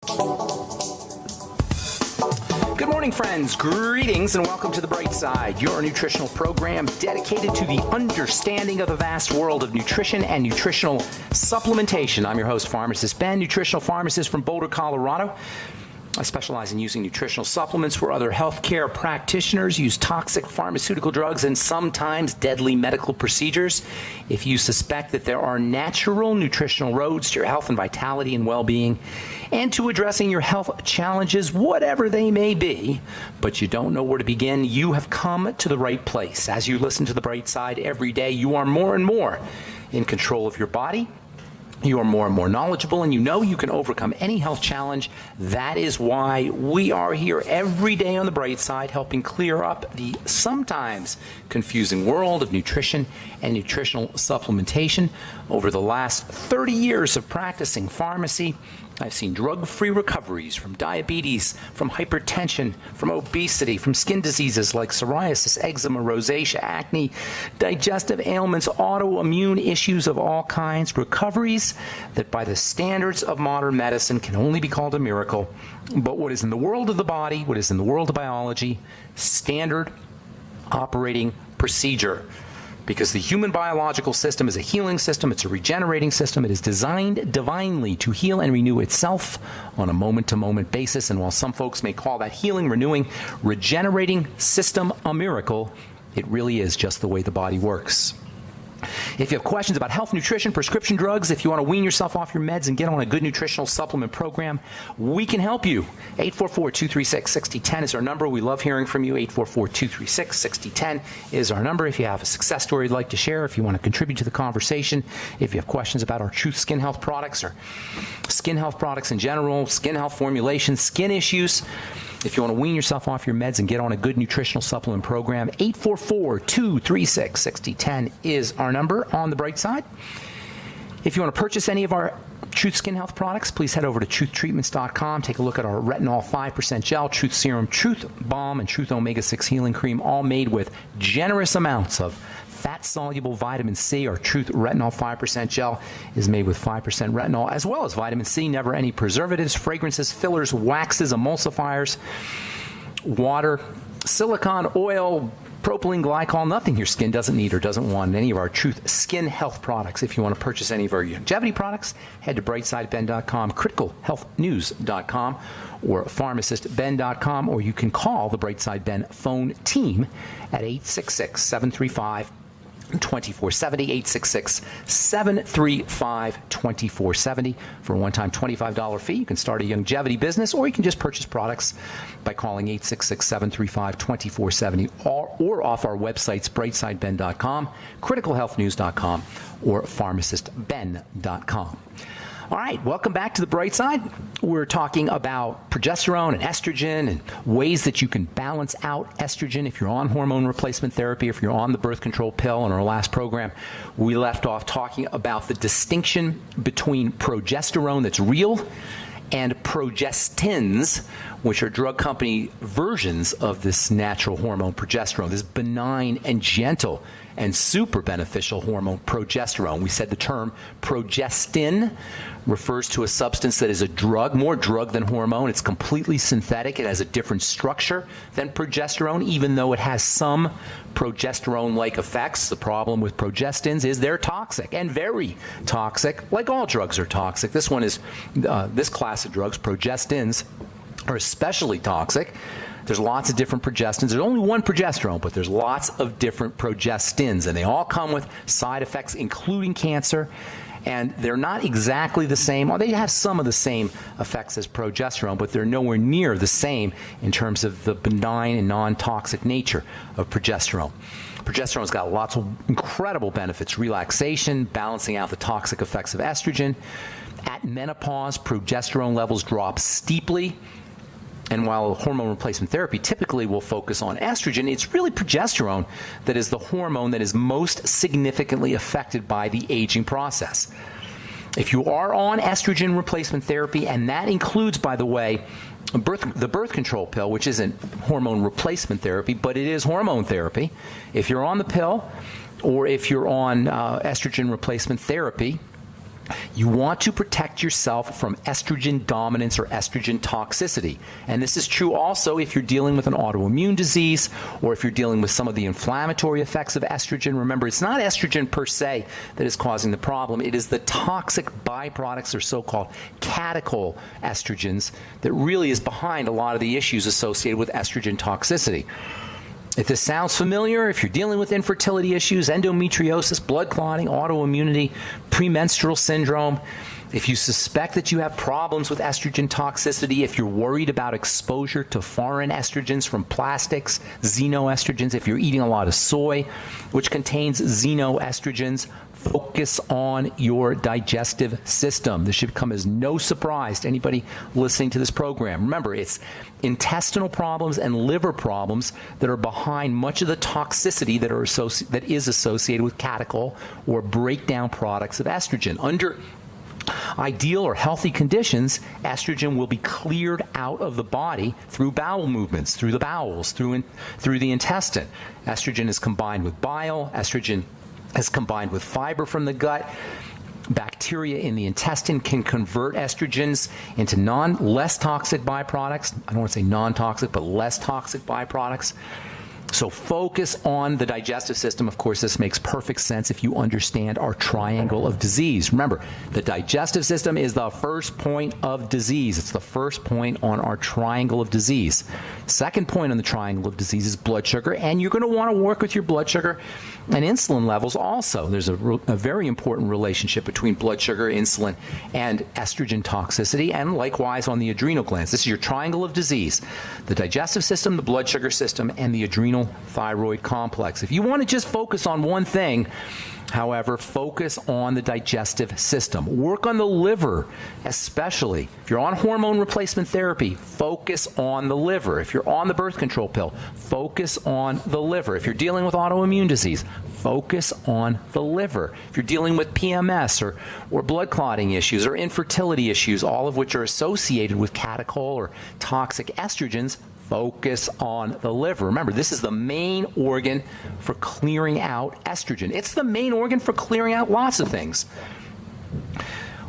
Good morning, friends. Greetings and welcome to The Bright Side, your nutritional program dedicated to the understanding of the vast world of nutrition and nutritional supplementation. I'm your host, Pharmacist Ben, nutritional pharmacist from Boulder, Colorado. I specialize in using nutritional supplements where other healthcare practitioners use toxic pharmaceutical drugs and sometimes deadly medical procedures. If you suspect that there are natural nutritional roads to your health and vitality and well-being and to addressing your health challenges, whatever they may be, but you don't know where to begin, you have come to the right place. As you listen to The Bright Side every day, you are more and more in control of your body. You are more and more knowledgeable, and you know you can overcome any health challenge. That is why we are here every day on The Bright Side, helping clear up the sometimes confusing world of nutrition and nutritional supplementation. Over the last 30 years of practicing pharmacy, I've seen drug-free recoveries from diabetes, from hypertension, from obesity, from skin diseases like psoriasis, eczema, rosacea, acne, digestive ailments, autoimmune issues of all kinds, recoveries that by the standards of modern medicine can only be called a miracle. But what is in the world of the body, what is in the world of biology, standard operating procedure. Because the human biological system is a healing system, it's a regenerating system, it is designed divinely to heal and renew itself on a moment-to-moment basis. And while some folks may call that healing, renewing, regenerating system a miracle, it really is just the way the body works. If you have questions about health, nutrition, prescription drugs, if you want to wean yourself off your meds and get on a good nutritional supplement program, we can help you. 844-236-6010 is our number. We love hearing from you. 844-236-6010 is our number. If you have a success story you'd like to share, if you want to contribute to the conversation, if you have questions about our Truth Skin Health products or skin health products in general, skin health formulations, skin issues, if you want to wean yourself off your meds and get on a good nutritional supplement program, 844-236-6010 is our number on The Bright Side. If you want to purchase any of our Truth Skin Health products, please head over to truthtreatments.com. Take a look at our Retinol 5% Gel, Truth Serum, Truth Balm, and Truth Omega-6 Healing Cream, all made with generous amounts of fat-soluble vitamin C. Our Truth Retinol 5% Gel is made with 5% retinol, as well as vitamin C, never any preservatives, fragrances, fillers, waxes, emulsifiers, water, silicone, oil, propylene glycol, nothing your skin doesn't need or doesn't want in any of our Truth Skin Health products. If you want to purchase any of our longevity products, head to brightsideben.com, criticalhealthnews.com, or pharmacistben.com, or you can call the Brightside Ben phone team at 866-735-2470, 866-735-2470 for a one-time $25 fee. You can start a longevity business, or you can just purchase products by calling 866-735-2470 or off our websites, brightsideben.com, criticalhealthnews.com, or pharmacistben.com. All right, welcome back to The Bright Side. We're talking about progesterone and estrogen and ways that you can balance out estrogen if you're on hormone replacement therapy, if you're on the birth control pill. In our last program, we left off talking about the distinction between progesterone that's real and progestins, which are drug company versions of this natural hormone progesterone, this benign and gentle and super beneficial hormone progesterone. We said the term progestin refers to a substance that is a drug, more drug than hormone. It's completely synthetic. It has a different structure than progesterone, even though it has some progesterone-like effects. The problem with progestins is they're toxic and very toxic, like all drugs are toxic. This one is, this class of drugs, progestins, are especially toxic. There's lots of different progestins. There's only one progesterone, but there's lots of different progestins, and they all come with side effects, including cancer. And they're not exactly the same. Well, they have some of the same effects as progesterone, but they're nowhere near the same in terms of the benign and non-toxic nature of progesterone. Progesterone's got lots of incredible benefits: relaxation, balancing out the toxic effects of estrogen. At menopause, progesterone levels drop steeply. And while hormone replacement therapy typically will focus on estrogen, it's really progesterone that is the hormone that is most significantly affected by the aging process. If you are on estrogen replacement therapy, and that includes, by the way, the birth control pill, which isn't hormone replacement therapy, but it is hormone therapy. If you're on the pill, or if you're on estrogen replacement therapy, You want to protect yourself from estrogen dominance or estrogen toxicity. And this is true also if you're dealing with an autoimmune disease or if you're dealing with some of the inflammatory effects of estrogen. Remember, it's not estrogen per se that is causing the problem. It is the toxic byproducts or so-called catechol estrogens that really is behind a lot of the issues associated with estrogen toxicity. If this sounds familiar, if you're dealing with infertility issues, endometriosis, blood clotting, autoimmunity, premenstrual syndrome, if you suspect that you have problems with estrogen toxicity, if you're worried about exposure to foreign estrogens from plastics, xenoestrogens, if you're eating a lot of soy, which contains xenoestrogens, focus on your digestive system. This should come as no surprise to anybody listening to this program. Remember, it's intestinal problems and liver problems that are behind much of the toxicity that is associated with catechol or breakdown products of estrogen. Under ideal or healthy conditions, estrogen will be cleared out of the body through bowel movements, through the bowels, through the intestine. Estrogen is combined with bile. Estrogen is combined with fiber from the gut. Bacteria in the intestine can convert estrogens into less toxic byproducts. I don't want to say non-toxic, but less toxic byproducts. So focus on the digestive system. Of course, this makes perfect sense if you understand our triangle of disease. Remember, the digestive system is the first point of disease. It's the first point on our triangle of disease. Second point on the triangle of disease is blood sugar, and you're going to want to work with your blood sugar and insulin levels also. There's a very important relationship between blood sugar, insulin, and estrogen toxicity, and likewise on the adrenal glands. This is your triangle of disease: the digestive system, the blood sugar system, and the adrenal thyroid complex. If you want to just focus on one thing, however, focus on the digestive system. Work on the liver, especially. If you're on hormone replacement therapy, focus on the liver. If you're on the birth control pill, focus on the liver. If you're dealing with autoimmune disease, focus on the liver. If you're dealing with PMS or blood clotting issues or infertility issues, all of which are associated with catechol or toxic estrogens, focus on the liver. Remember, this is the main organ for clearing out estrogen. It's the main organ for clearing out lots of things.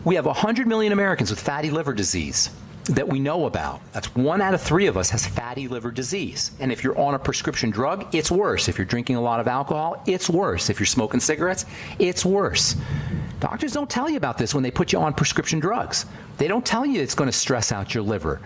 We have 100 million Americans with fatty liver disease that we know about. That's 1 out of 3 of us has fatty liver disease. And if you're on a prescription drug, it's worse. If you're drinking a lot of alcohol, it's worse. If you're smoking cigarettes, it's worse. Doctors don't tell you about this when they put you on prescription drugs. They don't tell you it's going to stress out your liver.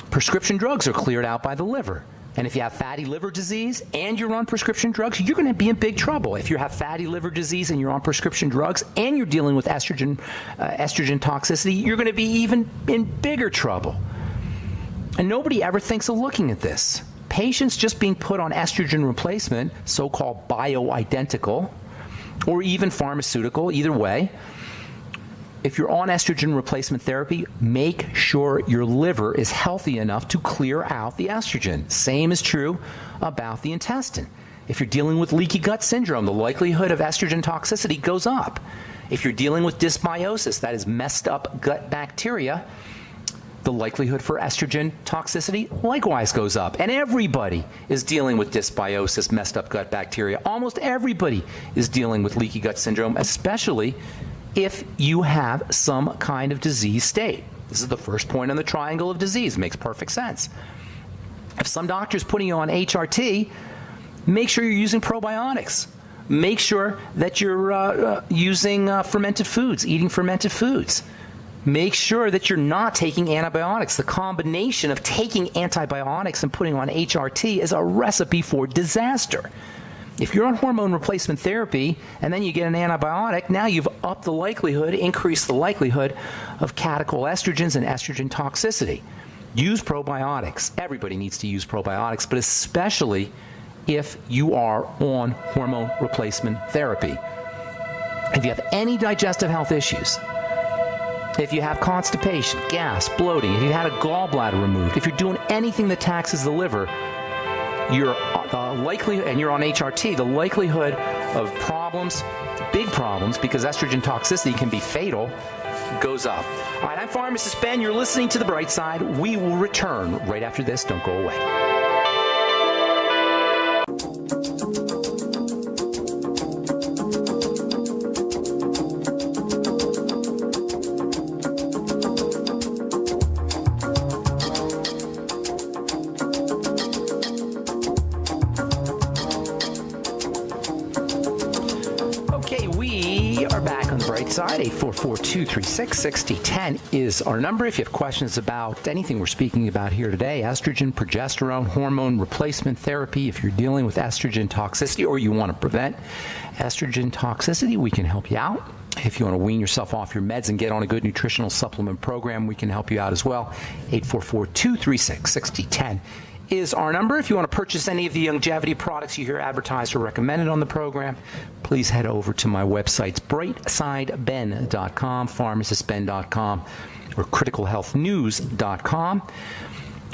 Prescription drugs are cleared out by the liver. And if you have fatty liver disease and you're on prescription drugs, you're going to be in big trouble. If you have fatty liver disease and you're on prescription drugs and you're dealing with estrogen toxicity, you're going to be even in bigger trouble. And nobody ever thinks of looking at this. Patients just being put on estrogen replacement, so-called bioidentical, or even pharmaceutical, either way, if you're on estrogen replacement therapy, make sure your liver is healthy enough to clear out the estrogen. Same is true about the intestine. If you're dealing with leaky gut syndrome, the likelihood of estrogen toxicity goes up. If you're dealing with dysbiosis, that is messed up gut bacteria, the likelihood for estrogen toxicity likewise goes up. And everybody is dealing with dysbiosis, messed up gut bacteria. Almost everybody is dealing with leaky gut syndrome, especially if you have some kind of disease state. This is the first point on the triangle of disease. It makes perfect sense. If some doctor's putting you on HRT, make sure you're using probiotics. Make sure that you're using fermented foods, eating fermented foods. Make sure that you're not taking antibiotics. The combination of taking antibiotics and putting on HRT is a recipe for disaster. If you're on hormone replacement therapy and then you get an antibiotic, now you've upped the likelihood, increased the likelihood of catechol estrogens and estrogen toxicity. Use probiotics. Everybody needs to use probiotics, but especially if you are on hormone replacement therapy. If you have any digestive health issues, if you have constipation, gas, bloating, if you had a gallbladder removed, if you're doing anything that taxes the liver, you're likelihood, and you're on HRT, the likelihood of problems, big problems, because estrogen toxicity can be fatal, goes up. All right, I'm Pharmacist Ben. You're listening to The Bright Side. We will return right after this. Don't go away. Brightside. 844-236-6010 is our number. If you have questions about anything we're speaking about here today, estrogen, progesterone, hormone replacement therapy, if you're dealing with estrogen toxicity or you want to prevent estrogen toxicity, we can help you out. If you want to wean yourself off your meds and get on a good nutritional supplement program, we can help you out as well. 844-236-6010 is our number. If you want to purchase any of the longevity products you hear advertised or recommended on the program, please head over to my websites, brightsideben.com, pharmacistben.com, or criticalhealthnews.com.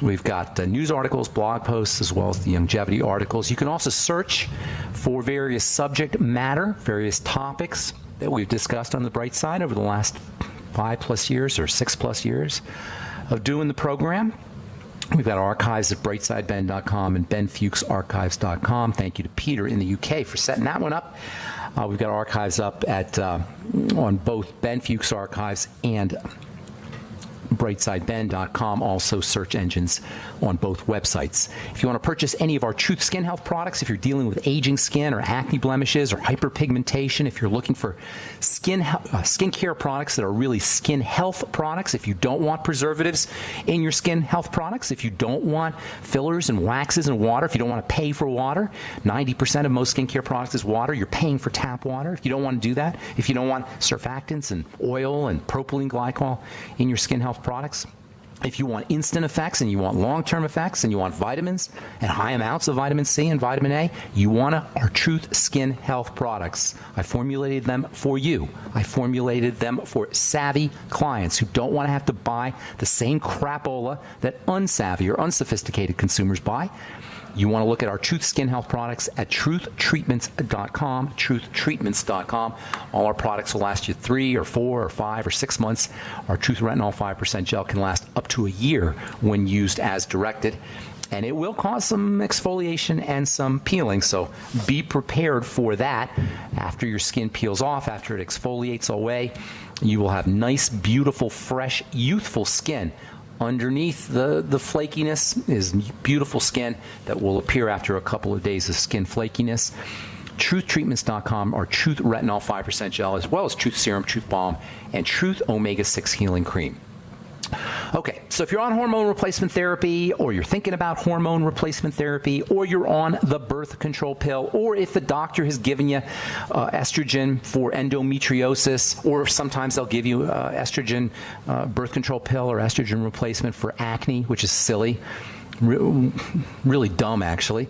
We've got news articles, blog posts, as well as the longevity articles. You can also search for various subject matter, various topics that we've discussed on the Bright Side over the last 5+ years or 6+ years of doing the program. We've got archives at brightsideben.com and benfuchsarchives.com. Thank you to Peter in the UK for setting that one up. We've got archives up at on both Ben Fuchs Archives and brightsideben.com, also search engines on both websites. If you want to purchase any of our Truth Skin Health products, if you're dealing with aging skin or acne blemishes or hyperpigmentation, if you're looking for skincare products that are really skin health products, if you don't want preservatives in your skin health products, if you don't want fillers and waxes and water, if you don't want to pay for water, 90% of most skincare products is water. You're paying for tap water. If you don't want to do that, if you don't want surfactants and oil and propylene glycol in your skin health products, if you want instant effects and you want long-term effects and you want vitamins and high amounts of vitamin C and vitamin A, you want our Truth Skin Health products. I formulated them for you. I formulated them for savvy clients who don't want to have to buy the same crapola that unsavvy or unsophisticated consumers buy. You want to look at our Truth Skin Health products at truthtreatments.com, truthtreatments.com. All our products will last you 3 or 4 or 5 or 6 months. Our Truth Retinol 5% gel can last up to a year when used as directed. And it will cause some exfoliation and some peeling, so be prepared for that. After your skin peels off, after it exfoliates away, you will have nice, beautiful, fresh, youthful skin. Underneath the flakiness is beautiful skin that will appear after a couple of days of skin flakiness. TruthTreatments.com, our Truth Retinol 5% gel, as well as Truth Serum, Truth Balm, and Truth Omega-6 Healing Cream. Okay, so if you're on hormone replacement therapy, or you're thinking about hormone replacement therapy, or you're on the birth control pill, or if the doctor has given you estrogen for endometriosis, or sometimes they'll give you estrogen birth control pill or estrogen replacement for acne, which is silly, really dumb actually.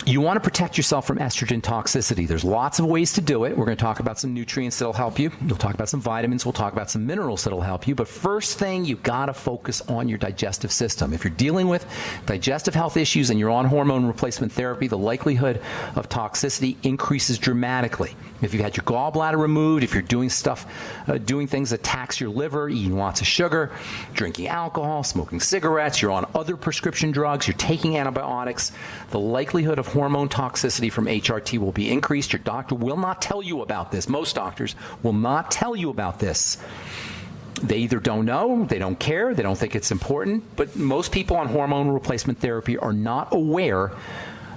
You want to protect yourself from estrogen toxicity. There's lots of ways to do it. We're going to talk about some nutrients that'll help you. We'll talk about some vitamins. We'll talk about some minerals that'll help you. But first thing, you got to focus on your digestive system. If you're dealing with digestive health issues and you're on hormone replacement therapy, the likelihood of toxicity increases dramatically. If you've had your gallbladder removed, if you're doing things that tax your liver, eating lots of sugar, drinking alcohol, smoking cigarettes, you're on other prescription drugs, you're taking antibiotics, the likelihood of hormone toxicity from HRT will be increased. Your doctor will not tell you about this. Most doctors will not tell you about this. They either don't know, they don't care, they don't think it's important, but most people on hormone replacement therapy are not aware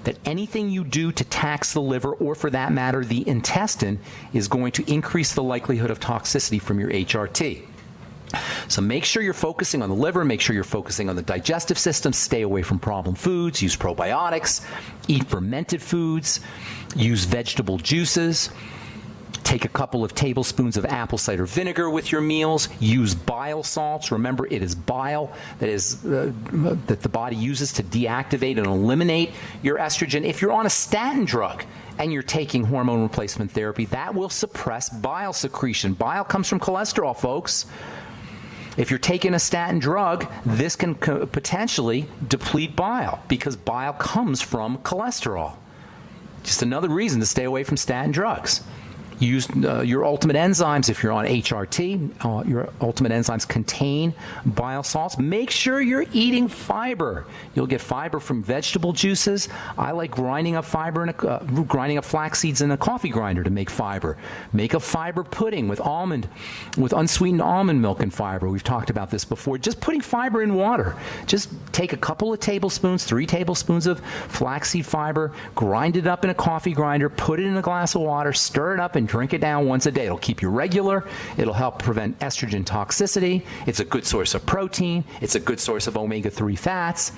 that anything you do to tax the liver, or for that matter, the intestine, is going to increase the likelihood of toxicity from your HRT. So make sure you're focusing on the liver, make sure you're focusing on the digestive system, stay away from problem foods, use probiotics, eat fermented foods, use vegetable juices, take a couple of tablespoons of apple cider vinegar with your meals, use bile salts. Remember, it is bile that the body uses to deactivate and eliminate your estrogen. If you're on a statin drug and you're taking hormone replacement therapy, that will suppress bile secretion. Bile comes from cholesterol, folks. If you're taking a statin drug, this can potentially deplete bile because bile comes from cholesterol. Just another reason to stay away from statin drugs. Use your ultimate enzymes if you're on HRT. Your ultimate enzymes contain bile salts. Make sure you're eating fiber. You'll get fiber from vegetable juices. I like grinding up flax seeds in a coffee grinder to make fiber. Make a fiber pudding with unsweetened almond milk and fiber. We've talked about this before. Just putting fiber in water. Just take a couple of tablespoons, 3 tablespoons of flaxseed fiber, grind it up in a coffee grinder, put it in a glass of water, stir it up, and Drink it down once a day. It'll keep you regular. It'll help prevent estrogen toxicity. It's a good source of protein. It's a good source of omega-3 fats.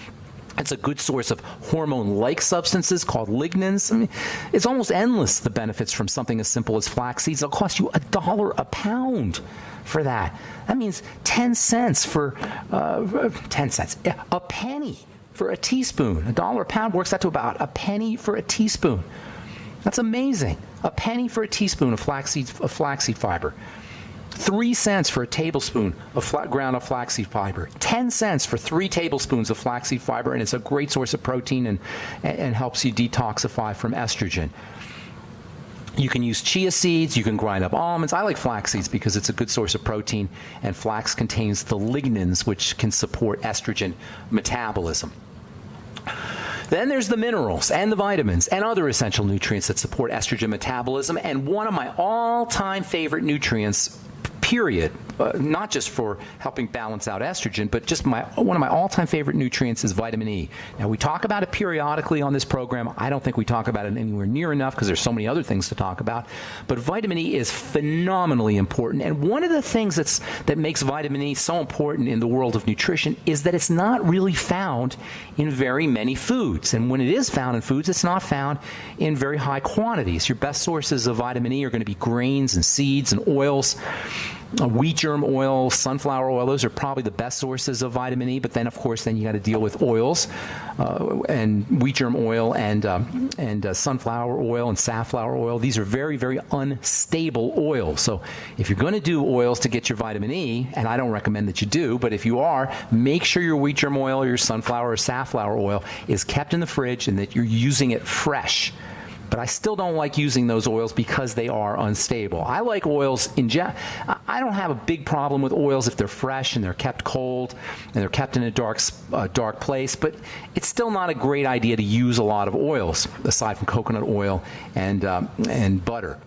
It's a good source of hormone-like substances called lignans. I mean, it's almost endless, the benefits from something as simple as flax seeds. It'll cost you $1 a pound for that. That means 10 cents for 10 cents, a penny for a teaspoon. $1 a pound works out to about a penny for a teaspoon. That's amazing. A penny for a teaspoon of flaxseed fiber. 3 cents for a tablespoon of ground of flaxseed fiber. 10 cents for 3 tablespoons of flaxseed fiber, and it's a great source of protein and helps you detoxify from estrogen. You can use chia seeds. You can grind up almonds. I like flax seeds because it's a good source of protein, and flax contains the lignans, which can support estrogen metabolism. Then there's the minerals and the vitamins and other essential nutrients that support estrogen metabolism. And one of my all-time favorite nutrients, period, not just for helping balance out estrogen, but just one of my all-time favorite nutrients is vitamin E. Now, we talk about it periodically on this program. I don't think we talk about it anywhere near enough because there's so many other things to talk about. But vitamin E is phenomenally important. And one of the things that makes vitamin E so important in the world of nutrition is that it's not really found in very many foods. And when it is found in foods, it's not found in very high quantities. Your best sources of vitamin E are going to be grains and seeds and oils. Wheat germ oil, sunflower oil, those are probably the best sources of vitamin E. But then, of course, you got to deal with oils, and wheat germ oil and sunflower oil and safflower oil. These are very, very unstable oils. So if you're going to do oils to get your vitamin E, and I don't recommend that you do, but if you are, make sure your wheat germ oil or your sunflower or safflower oil is kept in the fridge and that you're using it fresh. But I still don't like using those oils because they are unstable. I like oils I don't have a big problem with oils if they're fresh and they're kept cold and they're kept in a dark place, but it's still not a great idea to use a lot of oils aside from coconut oil and butter.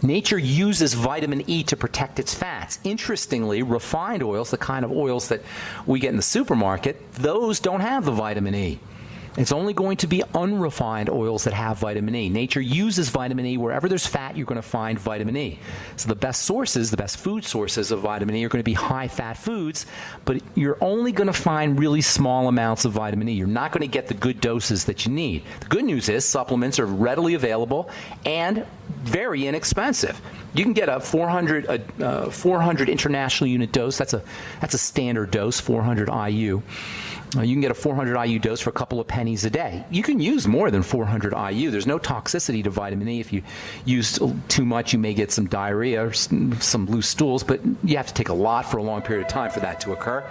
Nature uses vitamin E to protect its fats. Interestingly, refined oils, the kind of oils that we get in the supermarket, those don't have the vitamin E. It's only going to be unrefined oils that have vitamin E. Nature uses vitamin E. Wherever there's fat, you're going to find vitamin E. So the best food sources of vitamin E are going to be high-fat foods, but you're only going to find really small amounts of vitamin E. You're not going to get the good doses that you need. The good news is supplements are readily available and very inexpensive. You can get a 400 international unit dose. That's a standard dose, 400 IU. You can get a 400 IU dose for a couple of pennies a day. You can use more than 400 IU. There's no toxicity to vitamin E. If you use too much, you may get some diarrhea or some loose stools, but you have to take a lot for a long period of time for that to occur.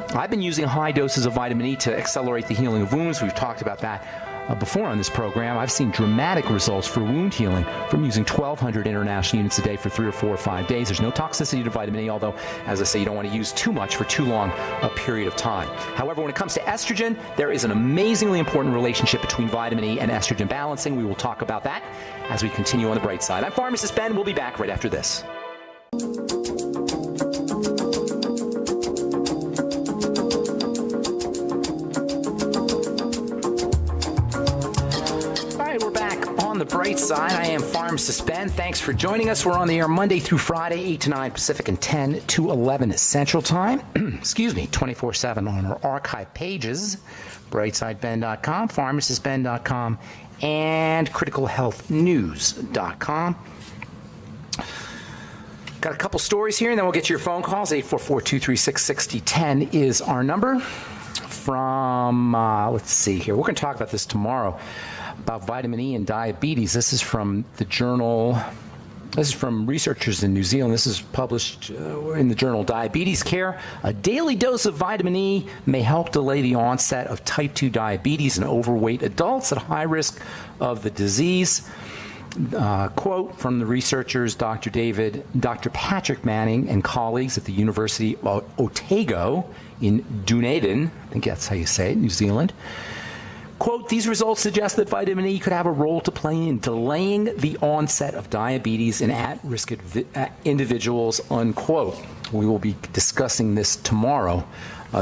I've been using high doses of vitamin E to accelerate the healing of wounds. We've talked about that before on this program. I've seen dramatic results for wound healing from using 1,200 international units a day for 3 or 4 or 5 days. There's no toxicity to vitamin E, although, as I say, you don't want to use too much for too long a period of time. However, when it comes to estrogen, there is an amazingly important relationship between vitamin E and estrogen balancing. We will talk about that as we continue on the bright side. I'm Pharmacist Ben. We'll be back right after this. On the bright side, I am Pharmacist Ben. Thanks for joining us. We're on the air Monday through Friday, 8 to 9 Pacific and 10 to 11 Central Time. 24/7 on our archive pages, brightsideben.com, pharmacistben.com, and criticalhealthnews.com. Got a couple stories here, and then we'll get to your phone calls. 844-236-6010 is our number. From, let's see here. We're going to talk about this tomorrow, about vitamin E and diabetes. This is from the journal, this is from researchers in New Zealand. This is published in the journal Diabetes Care. A daily dose of vitamin E may help delay the onset of type 2 diabetes in overweight adults at high risk of the disease. Quote from the researchers, Dr. Patrick Manning and colleagues at the University of Otago in Dunedin, I think that's how you say it, New Zealand. Quote, these results suggest that vitamin E could have a role to play in delaying the onset of diabetes in at-risk individuals, unquote. We will be discussing this tomorrow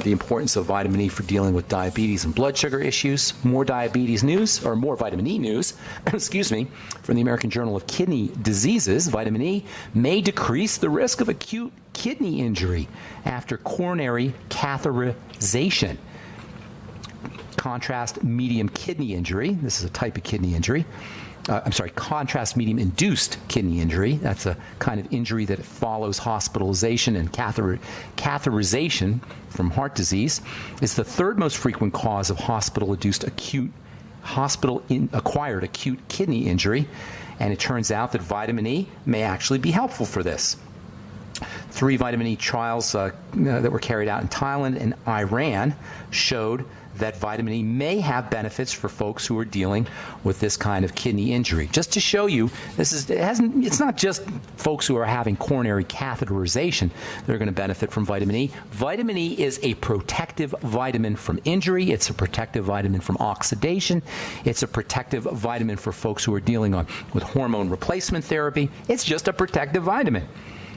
the importance of vitamin E for dealing with diabetes and blood sugar issues. More diabetes news, or more vitamin E news, excuse me, from the American Journal of Kidney Diseases. Vitamin E may decrease the risk of acute kidney injury after coronary catheterization. Contrast medium kidney injury. This is a type of kidney injury. Contrast medium induced kidney injury. That's a kind of injury that follows hospitalization and catheterization from heart disease. Is the third most frequent cause of hospital-acquired acute kidney injury. And it turns out that vitamin E may actually be helpful for this. 3 vitamin E trials that were carried out in Thailand and Iran showed that vitamin E may have benefits for folks who are dealing with this kind of kidney injury. Just to show you, it's not just folks who are having coronary catheterization that are going to benefit from vitamin E. Vitamin E is a protective vitamin from injury. It's a protective vitamin from oxidation. It's a protective vitamin for folks who are dealing with hormone replacement therapy. It's just a protective vitamin.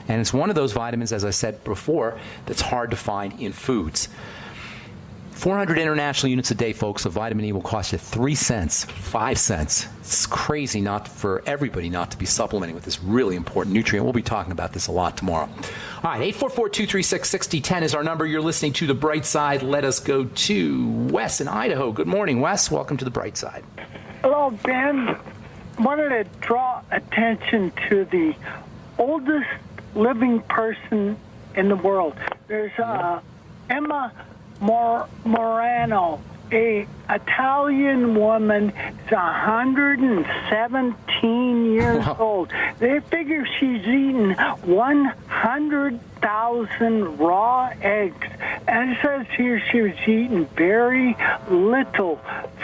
And it's one of those vitamins, as I said before, that's hard to find in foods. 400 international units a day, folks, of vitamin E will cost you 3 cents, 5 cents. It's crazy not for everybody not to be supplementing with this really important nutrient. We'll be talking about this a lot tomorrow. All right, 844-236-6010 is our number. You're listening to The Bright Side. Let us go to Wes in Idaho. Good morning, Wes. Welcome to The Bright Side. Hello, Ben. Wanted to draw attention to the oldest living person in the world. There's Emma Morano, a Italian woman, is 117 years old. They figure she's eaten 100,000 raw eggs. And it says here she was eating very little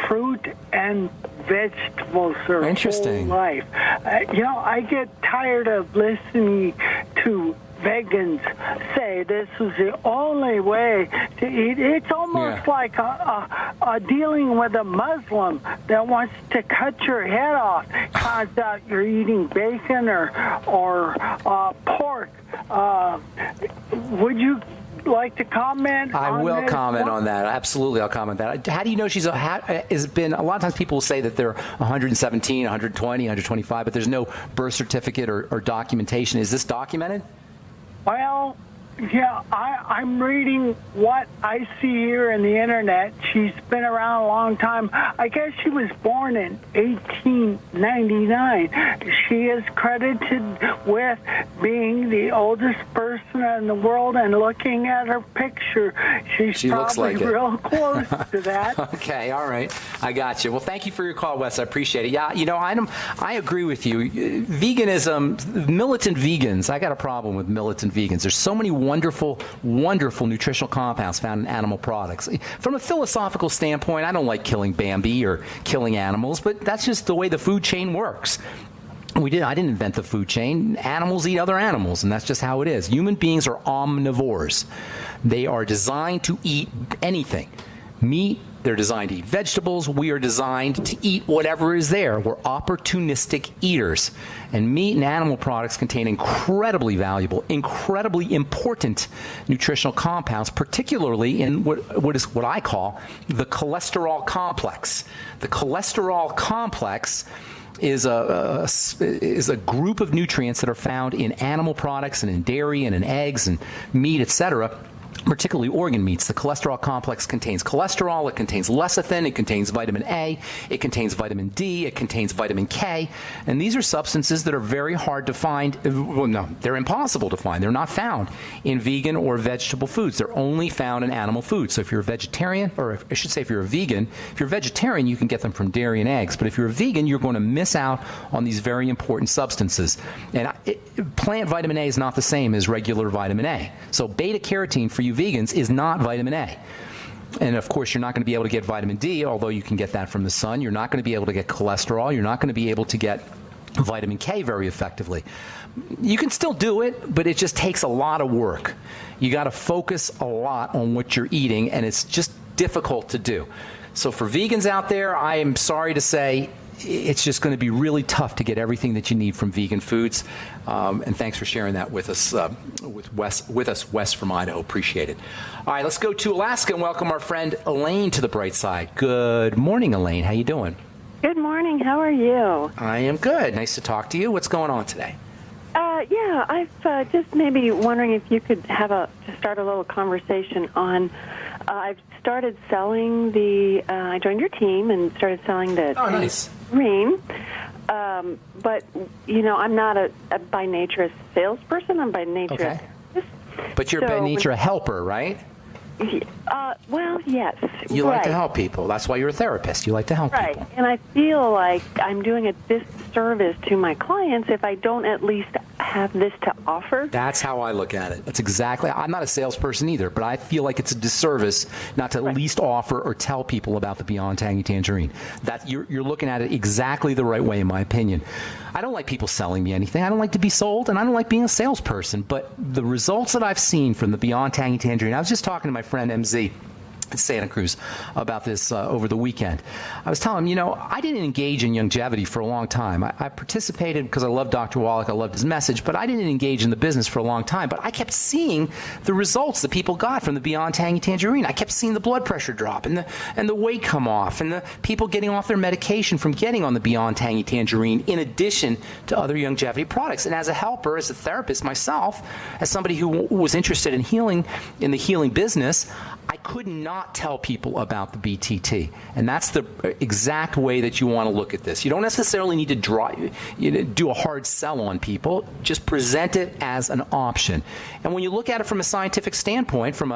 fruit and vegetables her whole life. I get tired of listening to vegans say this is the only way to eat. It's almost like a dealing with a Muslim that wants to cut your head off. Finds out you're eating bacon or pork. Would you like to comment on that? I will comment on that. Absolutely, I'll comment on that. How do you know has been, a lot of times people will say that they're 117, 120, 125, but there's no birth certificate or documentation. Is this documented? Well, yeah, I'm reading what I see here in the internet. She's been around a long time. I guess she was born in 1899. She is credited with being the oldest person in the world, and looking at her picture, she looks probably like real close to that. Okay, all right. I got you. Well, thank you for your call, Wes. I appreciate it. Yeah, I agree with you. Veganism, militant vegans, I got a problem with militant vegans. There's so many wonderful nutritional compounds found in animal products. From a philosophical standpoint, I don't like killing Bambi or killing animals, but that's just the way the food chain works. I didn't invent the food chain. Animals eat other animals, and that's just how it is. Human beings are omnivores. They are designed to eat anything. Meat, they're designed to eat vegetables. We are designed to eat whatever is there. We're opportunistic eaters. And meat and animal products contain incredibly valuable, incredibly important nutritional compounds, particularly in what I call the cholesterol complex. The cholesterol complex is a group of nutrients that are found in animal products and in dairy and in eggs and meat, etc., particularly organ meats. The cholesterol complex contains cholesterol, it contains lecithin, it contains vitamin A, it contains vitamin D, it contains vitamin K, and these are substances that are very hard to find. Well, no, they're impossible to find. They're not found in vegan or vegetable foods. They're only found in animal foods. So if you're a vegetarian, or I should say if you're a vegan, if you're a vegetarian, you can get them from dairy and eggs. But if you're a vegan, you're going to miss out on these very important substances. And plant vitamin A is not the same as regular vitamin A. So beta-carotene for you vegans is not vitamin A. And of course, you're not going to be able to get vitamin D, although you can get that from the sun. You're not going to be able to get cholesterol. You're not going to be able to get vitamin K very effectively. You can still do it, but it just takes a lot of work. You got to focus a lot on what you're eating, and it's just difficult to do. So for vegans out there, I am sorry to say, it's just going to be really tough to get everything that you need from vegan foods. And thanks for sharing that with us, Wes from Idaho. Appreciate it. All right, let's go to Alaska and welcome our friend Elaine to the bright side. Good morning, Elaine. How you doing? Good morning. How are you? I am good. Nice to talk to you. What's going on today? Yeah, I've just maybe wondering if you could start a little conversation on. I've started selling I joined your team and started selling the nice. green. But I'm not by nature a salesperson. I'm by nature. Okay. But you're by nature a helper, right? Well, yes. You like to help people. That's why you're a therapist. You like to help people. Right. And I feel like I'm doing a disservice to my clients if I don't at least have this to offer. That's how I look at it. That's exactly. I'm not a salesperson either, but I feel like it's a disservice not to at least offer or tell people about the Beyond Tangy Tangerine. That you're looking at it exactly the right way, in my opinion. I don't like people selling me anything. I don't like to be sold, and I don't like being a salesperson. But the results that I've seen from the Beyond Tangy Tangerine, I was just talking to my friend MZ in Santa Cruz about this over the weekend. I was telling him, I didn't engage in longevity for a long time. I participated because I loved Dr. Wallach, I loved his message, but I didn't engage in the business for a long time. But I kept seeing the results that people got from the Beyond Tangy Tangerine. I kept seeing the blood pressure drop and the weight come off and the people getting off their medication from getting on the Beyond Tangy Tangerine in addition to other longevity products. And as a helper, as a therapist myself, as somebody who was interested in healing, in the healing business, I could not tell people about the BTT. And that's the exact way that you want to look at this. You don't necessarily need to do a hard sell on people. Just present it as an option. And when you look at it from a scientific standpoint, from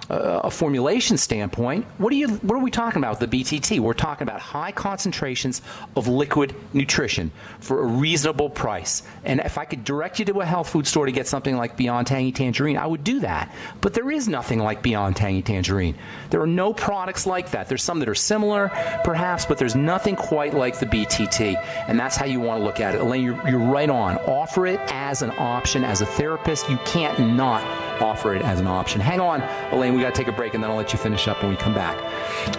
a formulation standpoint, what are we talking about with the BTT? We're talking about high concentrations of liquid nutrition for a reasonable price. And if I could direct you to a health food store to get something like Beyond Tangy Tangerine, I would do that. But there is nothing like Beyond Tangy Tangerine. There are no products like that. There's some that are similar, perhaps, but there's nothing quite like the BTT, and that's how you want to look at it. Elaine, you're right on. Offer it as an option. As a therapist, you can't not offer it as an option. Hang on, Elaine, we got to take a break, and then I'll let you finish up when we come back.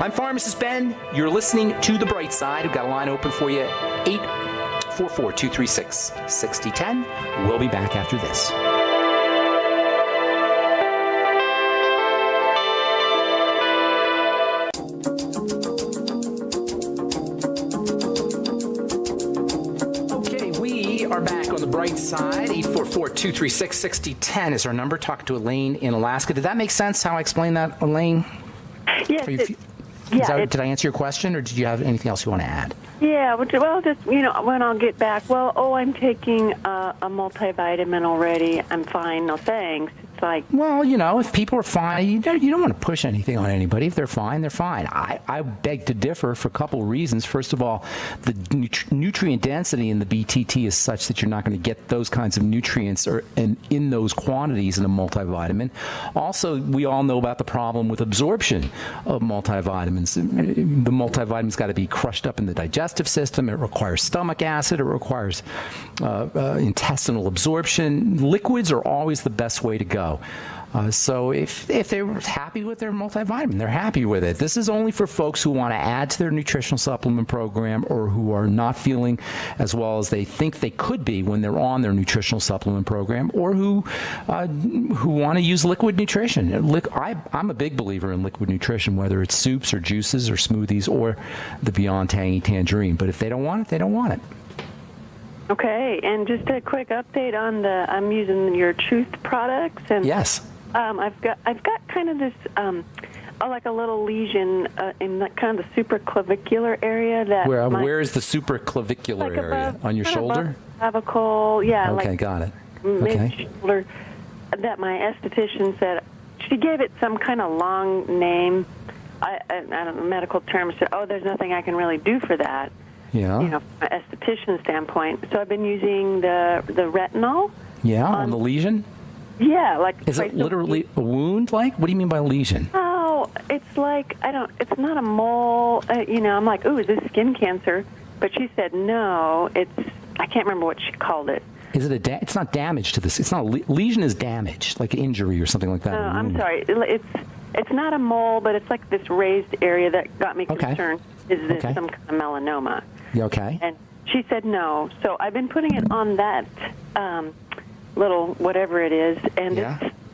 I'm Pharmacist Ben. You're listening to The Bright Side. We've got a line open for you, 844-236-6010. We'll be back after this. Bright side, 844-236-6010 is our number. Talking to Elaine in Alaska. Did that make sense how I explained that, Elaine? Yes. Did I answer your question, or did you have anything else you want to add? Yeah, well, just, when I'll get back, I'm taking a multivitamin already. I'm fine, no thanks. It's like... Well, if people are fine, you don't want to push anything on anybody. If they're fine, they're fine. I beg to differ for a couple of reasons. First of all, the nutrient density in the BTT is such that you're not going to get those kinds of nutrients in those quantities in a multivitamin. Also, we all know about the problem with absorption of multivitamins. The multivitamin's got to be crushed up in the digestive system. It requires stomach acid. It requires intestinal absorption. Liquids are always the best way to go. So if they're happy with their multivitamin, they're happy with it. This is only for folks who want to add to their nutritional supplement program or who are not feeling as well as they think they could be when they're on their nutritional supplement program, or who want to use liquid nutrition. I'm a big believer in liquid nutrition, whether it's soups or juices or smoothies or the Beyond Tangy Tangerine. But if they don't want it, they don't want it. Okay, and just a quick update on I'm using your Truth products, and yes, I've got kind of this like a little lesion in kind of the supraclavicular area. Where is the supraclavicular area? On your shoulder? Clavicle, yeah. Okay, got it. Mid-shoulder. That my esthetician said, she gave it some kind of long name. I don't know, medical terms. Said, there's nothing I can really do for that. Yeah. From an esthetician standpoint. So I've been using the retinol. Yeah, on the lesion? Yeah, like... Is it literally a wound, like? What do you mean by lesion? Oh, it's like, it's not a mole. I'm like, ooh, is this skin cancer? But she said, no, I can't remember what she called it. Is it it's not damage to this. It's not, lesion is damage, like injury or something like that. No, I'm sorry. It's not a mole, but it's like this raised area that got me concerned. Is this some kind of melanoma? Okay. And she said no. So I've been putting it on that little whatever it is, and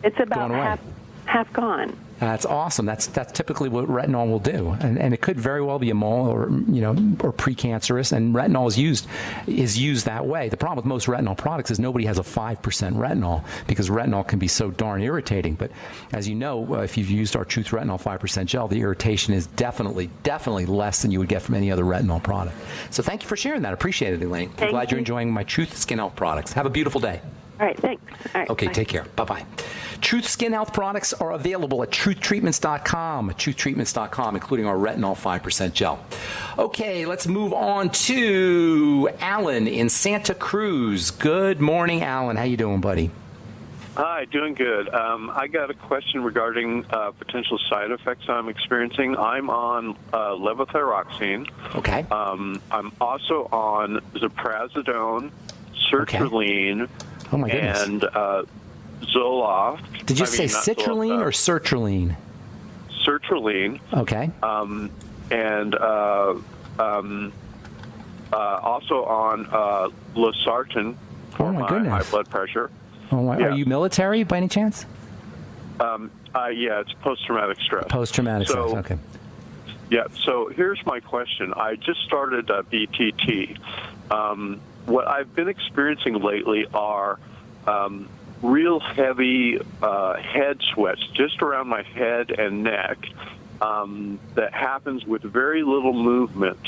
it's about half gone. That's awesome. That's typically what retinol will do, and it could very well be a mole or precancerous, and retinol is used that way. The problem with most retinol products is nobody has a 5% retinol because retinol can be so darn irritating. But as you know, if you've used our Truth Retinol 5% gel, the irritation is definitely less than you would get from any other retinol product. So thank you for sharing that. I appreciate it, Elaine. I'm glad you're enjoying my Truth Skin Health products. Have a beautiful day. All right, thanks. All right, okay, bye. Take care. Bye-bye. Truth Skin Health products are available at truthtreatments.com, truthtreatments.com, including our Retinol 5% gel. Okay, let's move on to Alan in Santa Cruz. Good morning, Alan. How you doing, buddy? Hi, doing good. I got a question regarding potential side effects I'm experiencing. I'm on levothyroxine. Okay. I'm also on ziprasidone, sertraline, oh my goodness, and Zoloft. Did you say citrulline or sertraline? Sertraline. Okay. And also on losartan for my high blood pressure. Oh my, Are you military by any chance? Yeah, it's post-traumatic stress. Post-traumatic stress, okay. Yeah, so here's my question. I just started BTT. What I've been experiencing lately are real heavy head sweats just around my head and neck that happens with very little movement.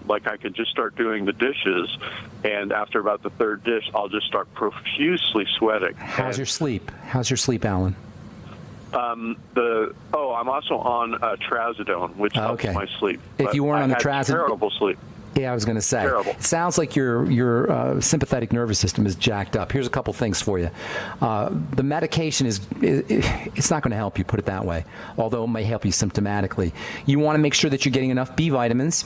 Like I could just start doing the dishes, and after about the third dish, I'll just start profusely sweating. How's your sleep? How's your sleep, Alan? I'm also on trazodone, which helps my sleep. If you weren't on the trazodone, terrible sleep. Yeah, I was going to say. Terrible. It sounds like your sympathetic nervous system is jacked up. Here's a couple things for you. The medication it's not going to help you, put it that way, although it may help you symptomatically. You want to make sure that you're getting enough B vitamins.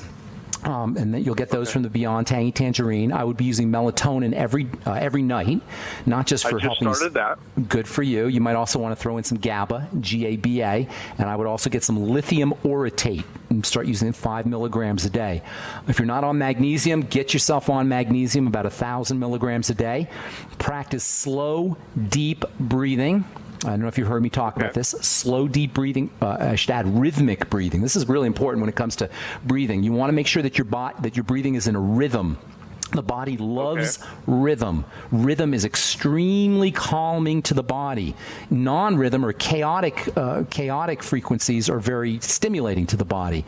And that you'll get those from the Beyond Tangy Tangerine. I would be using melatonin every night, not just for helping. I just started that. Good for you. You might also want to throw in some GABA, G-A-B-A, and I would also get some lithium orotate and start using it 5 milligrams a day. If you're not on magnesium, get yourself on magnesium, about 1,000 milligrams a day. Practice slow, deep breathing. I don't know if you've heard me talk about this. Slow, deep breathing. I should add rhythmic breathing. This is really important when it comes to breathing. You want to make sure that your breathing is in a rhythm. The body loves rhythm. Rhythm is extremely calming to the body. Non-rhythm or chaotic frequencies are very stimulating to the body.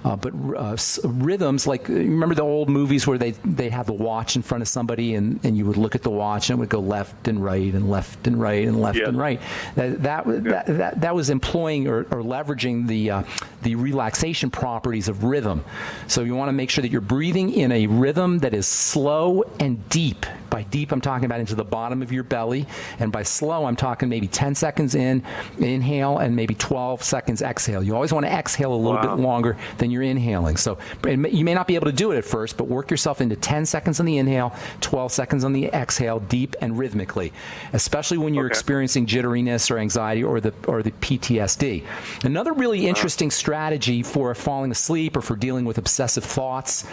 But rhythms, like remember the old movies where they have the watch in front of somebody and you would look at the watch and it would go left and right and left and right and left and right. That was employing or leveraging the relaxation properties of rhythm. So you want to make sure that you're breathing in a rhythm that is slow and deep. By deep, I'm talking about into the bottom of your belly, and by slow, I'm talking maybe 10 seconds inhale, and maybe 12 seconds exhale. You always want to exhale a little bit longer than you're inhaling. So you may not be able to do it at first, but work yourself into 10 seconds on the inhale, 12 seconds on the exhale, deep and rhythmically, especially when you're experiencing jitteriness or anxiety or the PTSD. Another really interesting strategy for falling asleep or for dealing with obsessive thoughts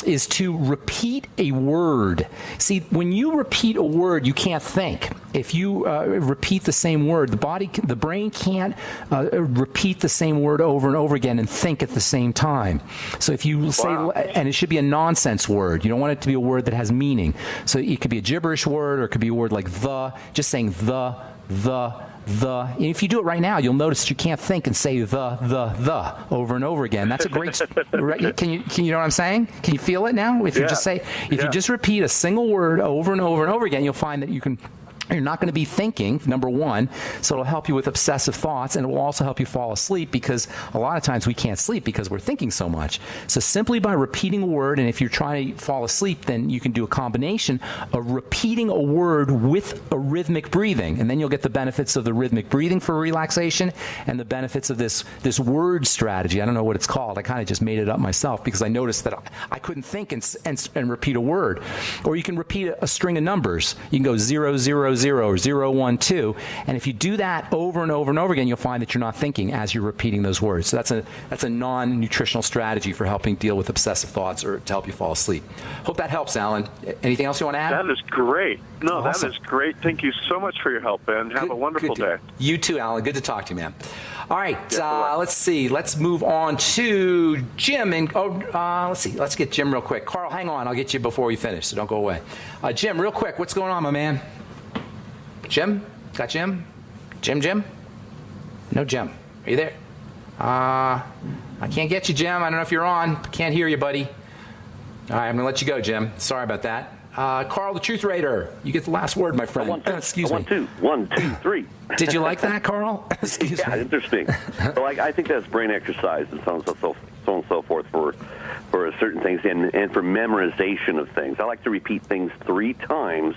is to repeat a word. See, when you repeat a word, you can't think. If you repeat the same word, the brain can't repeat the same word over and over again and think at the same time. So if you say, and it should be a nonsense word. You don't want it to be a word that has meaning. So it could be a gibberish word, or it could be a word like just saying the. And if you do it right now, you'll notice you can't think and say the over and over again. That's a great. Can you know what I'm saying? Can you feel it now? If you just say, you just repeat a single word over and over and over again, you'll find that you're not going to be thinking, number one, so it'll help you with obsessive thoughts, and it will also help you fall asleep, because a lot of times we can't sleep because we're thinking so much. So simply by repeating a word, and if you're trying to fall asleep, then you can do a combination of repeating a word with a rhythmic breathing, and then you'll get the benefits of the rhythmic breathing for relaxation and the benefits of this word strategy. I don't know what it's called. I kind of just made it up myself because I noticed that I couldn't think and repeat a word. Or you can repeat a string of numbers. You can go 0, 0, 0, or 012. And if you do that over and over and over again, you'll find that you're not thinking as you're repeating those words. So that's a non-nutritional strategy for helping deal with obsessive thoughts or to help you fall asleep. Hope that helps, Alan. Anything else you want to add? That is great. No, Awesome. That is great. Thank you so much for your help, Ben. Have a wonderful day. You too, Alan. Good to talk to you, man. All right, Yeah, let's see. Let's move on to Jim. And let's see. Let's get Jim real quick. Carl, hang on. I'll get you before we finish, so don't go away. Jim, real quick. What's going on, my man? Jim? Got Jim? Jim? No Jim. Are you there? I can't get you, Jim. I don't know if you're on. Can't hear you, buddy. All right, I'm going to let you go, Jim. Sorry about that. Carl, the Truth Raider, you get the last word, my friend. Excuse me. 1, 2, 3. Did you like that, Carl? Excuse Yeah, me. interesting. So I think that's brain exercise and so on and so forth for certain things and for memorization of things. I like to repeat things 3 times.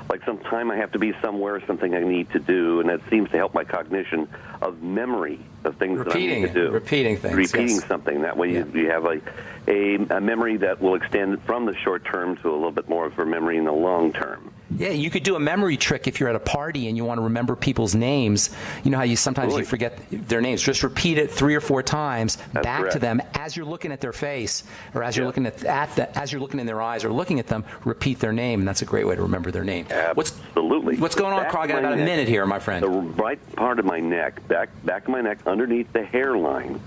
Like sometime I have to be somewhere, something I need to do, and that seems to help my cognition of memory of things that I need to do. Repeating things. Repeating yes. something. That way you have a memory that will extend from the short term to a little bit more of a memory in the long term. Yeah, you could do a memory trick if you're at a party and you want to remember people's names. You know how you sometimes you forget their names. Just repeat it 3 or 4 times back correct. to them as you're looking at their face, or as you're looking as you're looking in their eyes, or looking at them. Repeat their name, and that's a great way to remember their name. Absolutely. What's going on, Carl? I got about a minute here, my friend. The right part of my neck, back of my neck, underneath the hairline.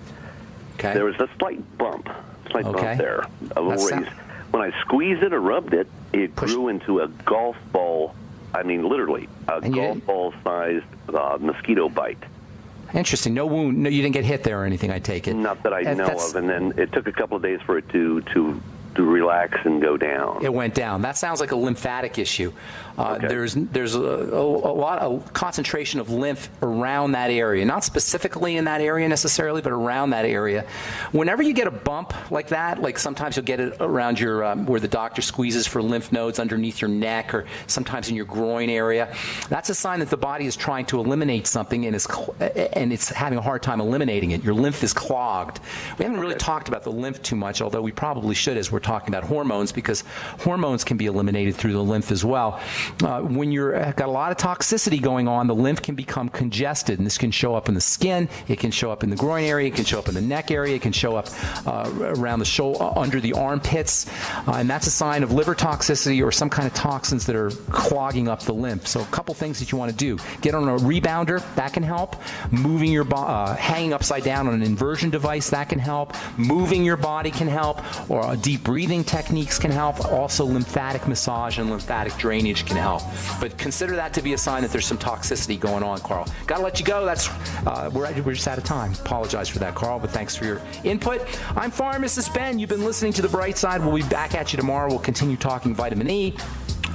Okay. There was a slight bump there, a little raise. Sound... When I squeezed it or rubbed it, it grew into a golf ball. I mean, literally, golf ball-sized mosquito bite. Interesting. No wound. No, you didn't get hit there or anything, I take it. Not that I know of. And then it took a couple of days for it to relax and go down. It went down. That sounds like a lymphatic issue. Okay. There's a lot of concentration of lymph around that area, not specifically in that area necessarily, but around that area. Whenever you get a bump like that, like sometimes you'll get it around your where the doctor squeezes for lymph nodes underneath your neck, or sometimes in your groin area, that's a sign that the body is trying to eliminate something and it's having a hard time eliminating it. Your lymph is clogged. We haven't really talked about the lymph too much, although we probably should as we're talking about hormones, because hormones can be eliminated through the lymph as well. When you're got a lot of toxicity going on, the lymph can become congested, and this can show up in the skin, it can show up in the groin area, it can show up in the neck area, it can show up around the shoulder, under the armpits, and that's a sign of liver toxicity or some kind of toxins that are clogging up the lymph. So a couple things that you want to do: get on a rebounder, that can help. Moving your hanging upside down on an inversion device, that can help. Moving your body can help, or deep breathing techniques can help. Also, lymphatic massage and lymphatic drainage can help. But consider that to be a sign that there's some toxicity going on, Carl. Got to let you go. That's we're just out of time. Apologize for that, Carl, but thanks for your input. I'm Pharmacist Ben. You've been listening to The Bright Side. We'll be back at you tomorrow. We'll continue talking vitamin E,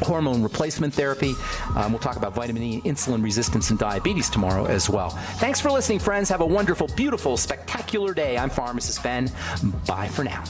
hormone replacement therapy. We'll talk about vitamin E, insulin resistance, and diabetes tomorrow as well. Thanks for listening, friends. Have a wonderful, beautiful, spectacular day. I'm Pharmacist Ben. Bye for now.